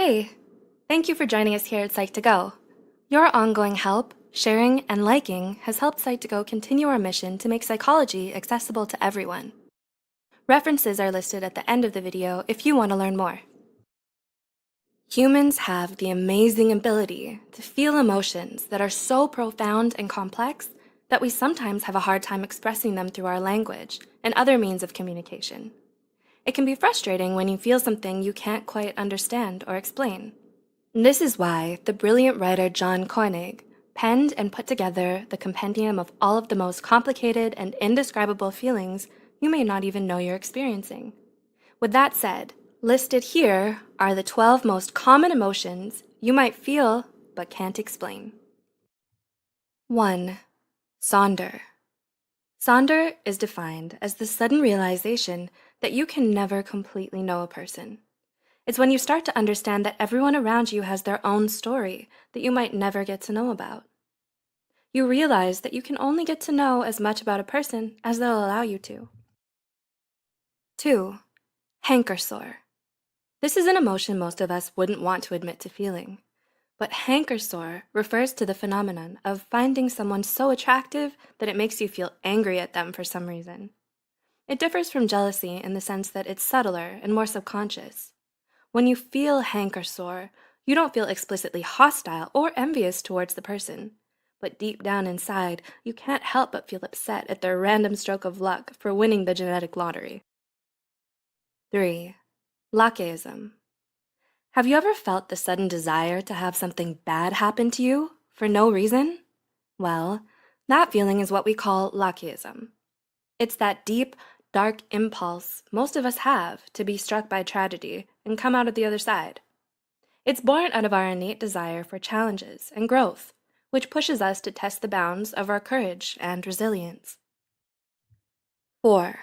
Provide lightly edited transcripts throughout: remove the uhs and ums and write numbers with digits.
Hey, thank you for joining us here at Psych2Go. Your ongoing help, sharing, and liking has helped Psych2Go continue our mission to make psychology accessible to everyone. References are listed at the end of the video if you want to learn more. Humans have the amazing ability to feel emotions that are so profound and complex that we sometimes have a hard time expressing them through our language and other means of communication. It can be frustrating when you feel something you can't quite understand or explain. This is why the brilliant writer John Koenig penned and put together the compendium of all of the most complicated and indescribable feelings you may not even know you're experiencing. With that said, listed here are the 12 most common emotions you might feel but can't explain. 1. Sonder. Sonder is defined as the sudden realization that you can never completely know a person. It's when you start to understand that everyone around you has their own story that you might never get to know about. You realize that you can only get to know as much about a person as they'll allow you to. 2. Hanker sore. This is an emotion most of us wouldn't want to admit to feeling, but hanker sore refers to the phenomenon of finding someone so attractive that it makes you feel angry at them for some reason. It differs from jealousy in the sense that it's subtler and more subconscious. When you feel hanker sore, you don't feel explicitly hostile or envious towards the person, but deep down inside, you can't help but feel upset at their random stroke of luck for winning the genetic lottery. 3. Lackeyism. Have you ever felt the sudden desire to have something bad happen to you for no reason? Well, that feeling is what we call lackeyism. It's that deep, dark impulse most of us have to be struck by tragedy and come out of the other side. It's born out of our innate desire for challenges and growth, which pushes us to test the bounds of our courage and resilience. 4.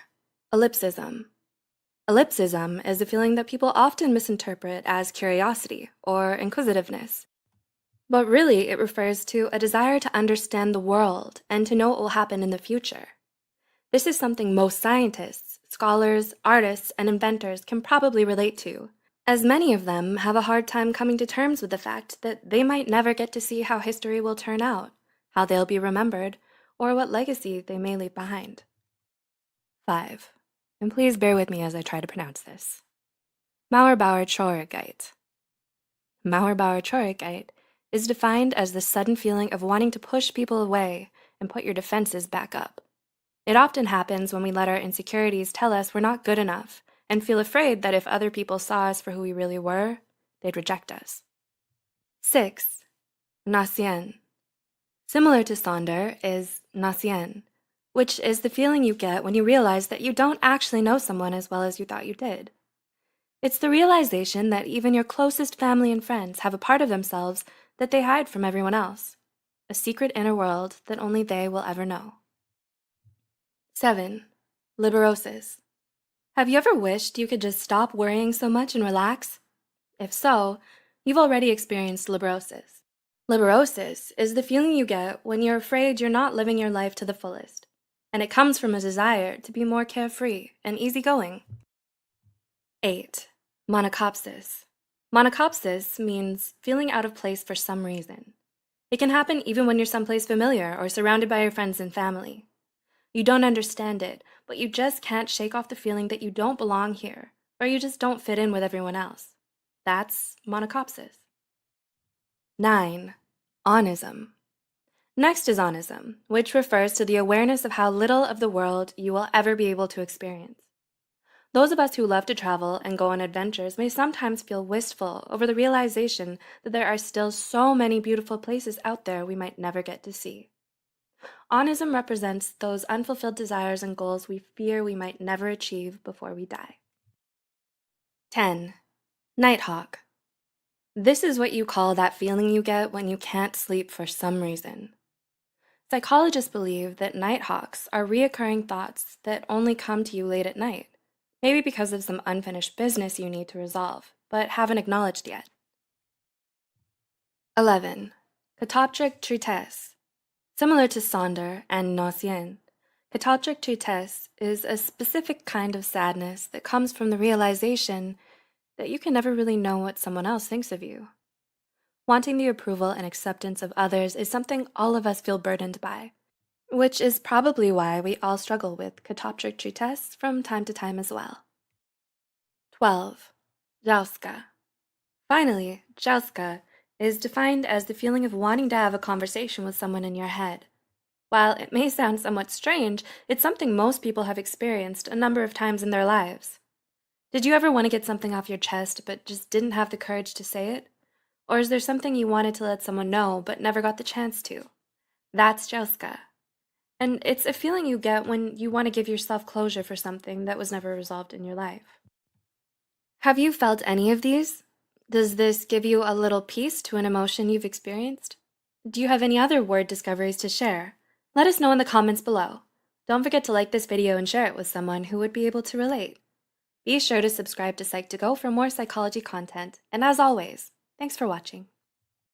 Ellipsism. Ellipsism is a feeling that people often misinterpret as curiosity or inquisitiveness. But really, it refers to a desire to understand the world and to know what will happen in the future. This is something most scientists, scholars, artists, and inventors can probably relate to, as many of them have a hard time coming to terms with the fact that they might never get to see how history will turn out, how they'll be remembered, or what legacy they may leave behind. 5. And please bear with me as I try to pronounce this. Mauerbauer-Traurigkeit. Mauerbauer-Traurigkeit is defined as the sudden feeling of wanting to push people away and put your defenses back up. It often happens when we let our insecurities tell us we're not good enough and feel afraid that if other people saw us for who we really were, they'd reject us. 6. Nacien. Similar to sonder is nacien, which is the feeling you get when you realize that you don't actually know someone as well as you thought you did. It's the realization that even your closest family and friends have a part of themselves that they hide from everyone else, a secret inner world that only they will ever know. 7. Liberosis. Have you ever wished you could just stop worrying so much and relax? If so, you've already experienced liberosis. Liberosis is the feeling you get when you're afraid you're not living your life to the fullest, and it comes from a desire to be more carefree and easygoing. 8. Monocopsis. Monocopsis means feeling out of place for some reason. It can happen even when you're someplace familiar or surrounded by your friends and family. You don't understand it, but you just can't shake off the feeling that you don't belong here, or you just don't fit in with everyone else. That's monocopsis. 9. Onism. Next is onism, which refers to the awareness of how little of the world you will ever be able to experience. Those of us who love to travel and go on adventures may sometimes feel wistful over the realization that there are still so many beautiful places out there we might never get to see. Onism represents those unfulfilled desires and goals we fear we might never achieve before we die. 10. Nighthawk. This is what you call that feeling you get when you can't sleep for some reason. Psychologists believe that nighthawks are reoccurring thoughts that only come to you late at night, maybe because of some unfinished business you need to resolve, but haven't acknowledged yet. 11. Catoptric tristesse. Similar to sonder and nocien, catoptric tristesse is a specific kind of sadness that comes from the realization that you can never really know what someone else thinks of you. Wanting the approval and acceptance of others is something all of us feel burdened by, which is probably why we all struggle with catoptry tests from time to time as well. 12. Jauska. Finally, jauska is defined as the feeling of wanting to have a conversation with someone in your head. While it may sound somewhat strange, it's something most people have experienced a number of times in their lives. Did you ever want to get something off your chest but just didn't have the courage to say it? Or is there something you wanted to let someone know but never got the chance to? That's jauska. And it's a feeling you get when you want to give yourself closure for something that was never resolved in your life. Have you felt any of these? Does this give you a little piece to an emotion you've experienced? Do you have any other word discoveries to share? Let us know in the comments below. Don't forget to like this video and share it with someone who would be able to relate. Be sure to subscribe to Psych2Go for more psychology content, and as always, thanks for watching.